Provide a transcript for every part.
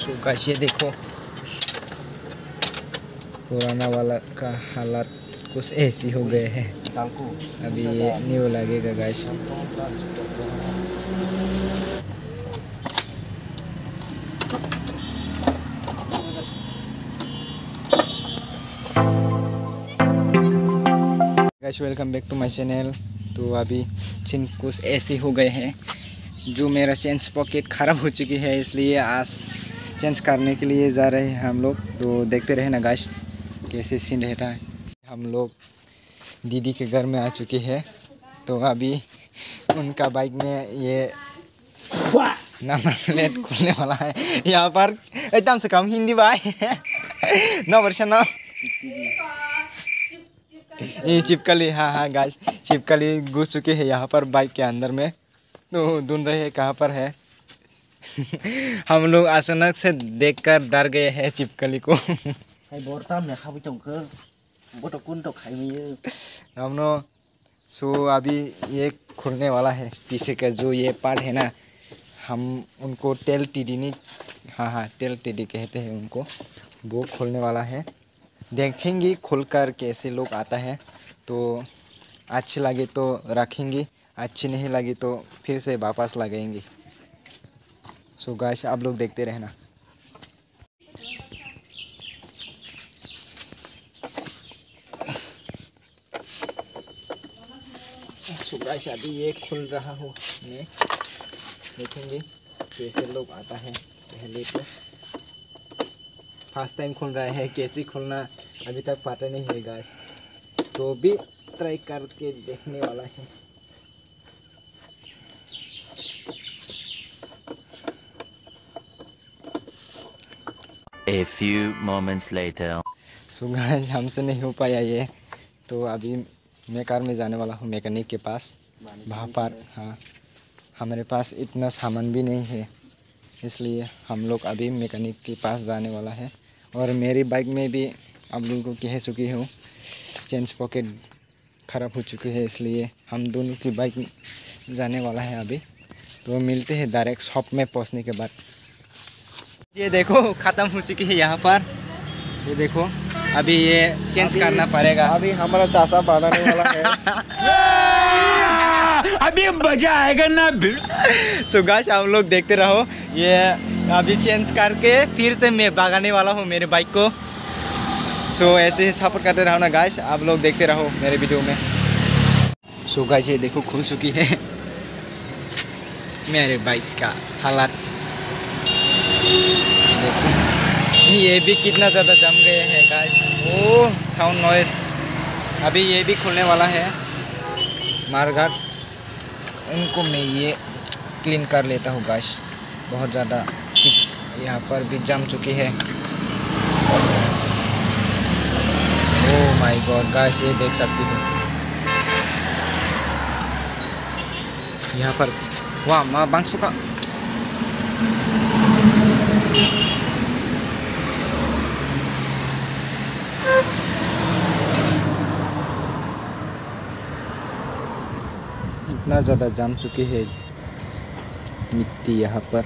So guys ये देखो पुराना वाला का हालत कुछ ऐसी हो गए हैं। अभी ये न्यू लगेगा guys. Guys welcome back to my channel. तो अभी चेन कुछ ऐसे हो गए हैं जो मेरा चेंज पॉकेट ख़राब हो चुकी है, इसलिए आज चेंज करने के लिए जा रहे हैं हम लोग। तो देखते रहे ना गाइस कैसे सीन रहता है। हम लोग दीदी के घर में आ चुके हैं। तो अभी उनका बाइक में ये नंबर प्लेट खुलने वाला है। यहाँ पर एकदम से कम हिंदी भाई नौ वर्ष ना ये चिपकली, हाँ गाइस चिपकली घुस चुके हैं यहाँ पर बाइक के अंदर में। तो ढूंढ रहे हैं कहाँ पर है। हम लोग अचानक से देखकर डर गए हैं चिपकली को। हम लोग सो अभी ये खुलने वाला है पीछे का जो ये पार्ट है ना, हम उनको टेल टीडी नहीं, हाँ टेल टीडी कहते हैं उनको। वो खोलने वाला है, देखेंगे खुलकर कैसे लोग आता है। तो अच्छी लगे तो रखेंगे, अच्छी नहीं लगी तो फिर से वापस लगाएंगे। सो गाइस आप लोग देखते रहना। सो गाइस अभी ये खुल रहा हो, मैं देखेंगे कैसे लोग आता है। पहले तो फर्स्ट टाइम खुल रहा है, कैसे खुलना अभी तक पता नहीं है गाइस। तो भी ट्राई करके देखने वाला है। A few moments later. So guys हमसे नहीं हो पाया ये, तो अभी मैं कार में जाने वाला हूँ मैकेनिक के पास। वहाँ पर हाँ हमारे पास इतना सामान भी नहीं है, इसलिए हम लोग अभी मैकेनिक के पास जाने वाला है। और मेरी बाइक में भी आप लोगों को कह चुकी हूँ चेंज पॉकेट ख़राब हो चुकी है, इसलिए हम दोनों की बाइक जाने वाला है अभी। तो मिलते हैं डायरेक्ट शॉप में पहुँचने के बाद। ये देखो ख़त्म हो चुकी है यहाँ पर, ये देखो अभी ये चेंज करना पड़ेगा। अभी हमारा चासा बढ़ाने वाला है। अभी मजा आएगा ना। सो गाइस आप लोग देखते रहो, ये अभी चेंज करके फिर से मैं भगाने वाला हूँ मेरे बाइक को। सो ऐसे ही सपोर्ट करते रहो ना गाइस, आप लोग देखते रहो मेरे वीडियो में। सो गाइस ये देखो खुल चुकी है मेरे बाइक का हालत। देखो ये भी कितना ज़्यादा जम गए हैं गाइस। ओ साउंड नॉइस। अभी ये भी खुलने वाला है मारघाट, उनको मैं ये क्लीन कर लेता हूँ गाइस। बहुत ज़्यादा यहाँ पर भी जम चुकी है। ओह माय गॉड गाइस ये देख सकती हूँ यहाँ पर। वाह माँ बांसु का इतना ज़्यादा जम चुकी है मिट्टी यहाँ पर।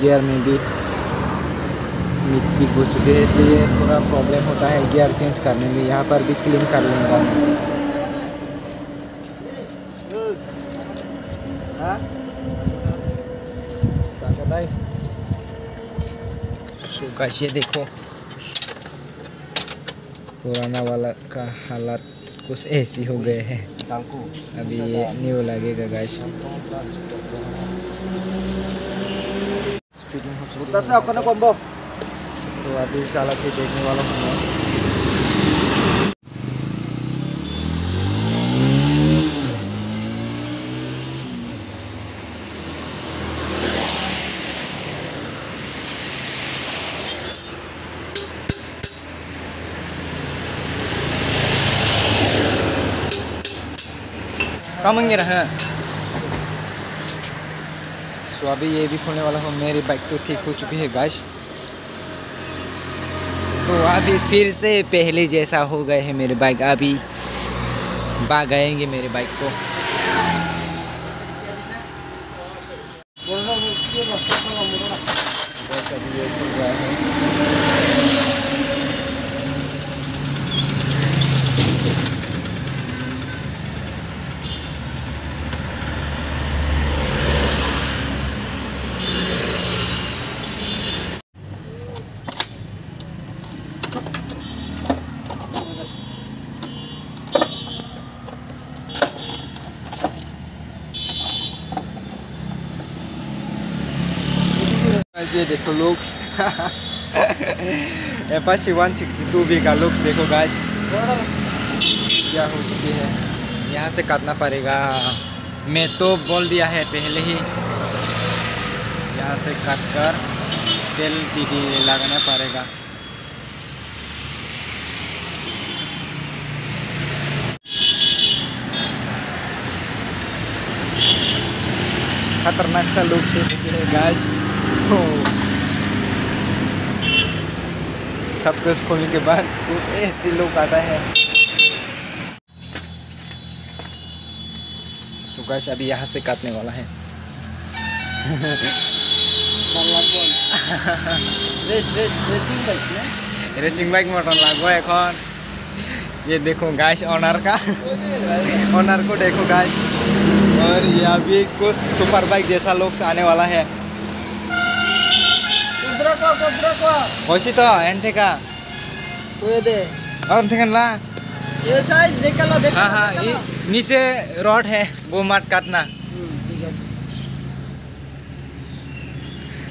गियर में भी मिट्टी घुस चुकी है, इसलिए थोड़ा प्रॉब्लम होता है गियर चेंज करने में। यहाँ पर भी क्लीन कर लूँगा। सो गाइस ये देखो पुराना वाला का हालत कुछ ऐसी हो गए हैं। अभी ये न्यू लगेगा गाइस। फिटिंग हो चुकी है। तो अभी चला के देखने वाला हूँ। कम रहा। सो अभी ये भी खोलने वाला हूँ। मेरी बाइक तो ठीक हो चुकी है गाइस। तो अभी फिर से पहले जैसा हो गए है मेरे बाइक। अभी भागाएंगे मेरे बाइक को। बस अभी ये खुल गया है। ये देखो लुक्स Apache 162B का लुक्स देखो गाइस क्या हो चुकी है। यहाँ से काटना पड़ेगा। मैं तो बोल दिया है पहले ही। यहाँ से काट कर तेल टीडी लगाना पड़ेगा। खतरनाक सा लुक्स हो चुकी है गाइस। सब कुछ खोलने के बाद उस ऐसी लुक आता है। तो गाइस अभी यहाँ से काटने वाला है। रेसिंग बाइक मोटर लागो एखन। ये देखो गाइस ओनर का ओनर को देखो गाइस। और ये अभी कुछ सुपर बाइक जैसा लुक्स आने वाला है। वैसी तो एंटे का और ला ये साइज निकालो। हाँ हाँ ये नीचे रॉड है वो मत काटना।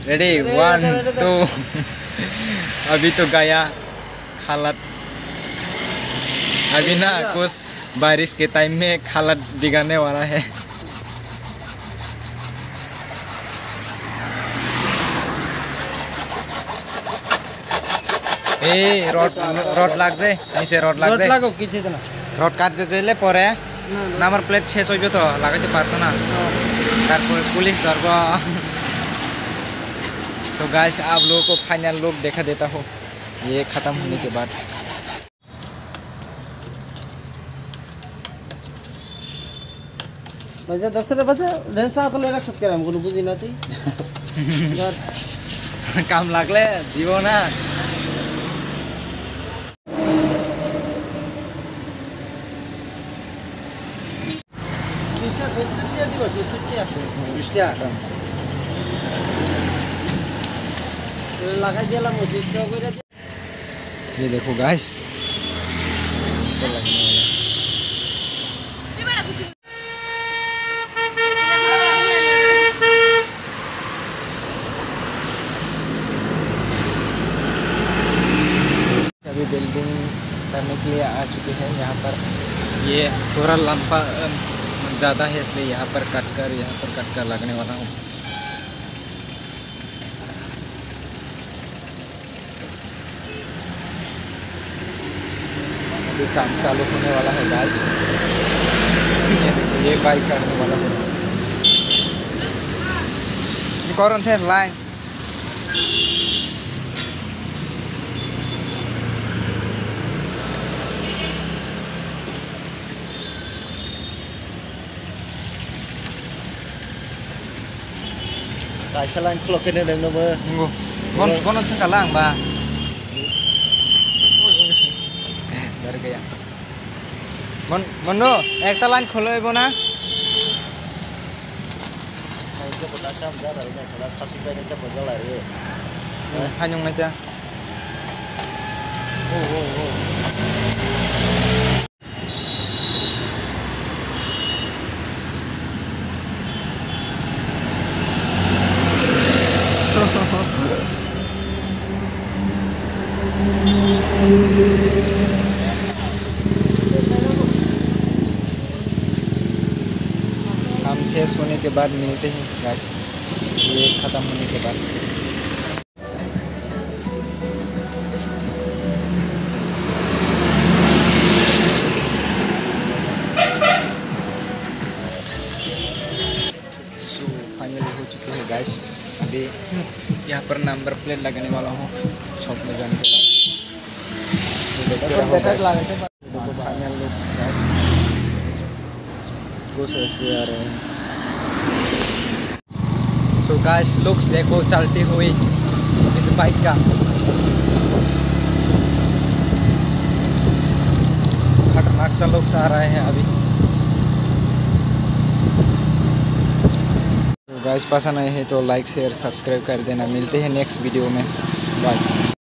रेडी 1 2 अभी तो गया हालत। अभी ना कुछ बारिश के टाइम में हालत बिगड़ने वाला है। ए रॉड लाग जाए नीचे रॉड लाग जाए। रॉड काटते जाइले परे नंबर प्लेट शेष हो तो लागाते पारतो ना। तारपर पुलिस धरबो। सो गाइस आप लोगों को फाइनल लुक देखा देता हूँ ये खत्म होने के बाद। बजा दसरे बजा रेस्टा तो ले रख सकते हैं हमको बुझी ना थी। काम लागले दिवो ना। ये देखो गाइस अभी बिल्डिंग करने के लिए आ चुके हैं। यहाँ पर ये थोड़ा लंबा ज़्यादा है इसलिए यहाँ पर कट कर लगने वाला हूँ। अभी काम चालू होने वाला है गाइस। ये देखो ये बाइक करने वाला है। कौन थे line Kaisa lain kalau kena dem nama. Kon sekarang ba. Dari gaya. Mono, ekta lain kholo ebo na. Itu betul sam jar hari ni kelas kasih bayar itu betul lah ye. Hanyung aja. Oh. काम शेष होने के बाद मिलते हैं guys. ये ख़त्म होने के बाद गाइस। अभी यहाँ पर नंबर प्लेट लगाने वाला हूँ शॉप में जाने के बाद। देखो फाइनल लुक्स गाइस, कुछ ऐसे आ रहे हैं। सो गाइस लुक्स देखो चलती हुई इस बाइक का। खतरनाक सा लुक्स आ रहे हैं अभी। गाइस पसंद आए हैं तो लाइक शेयर सब्सक्राइब कर देना। मिलते हैं नेक्स्ट वीडियो में, बाय।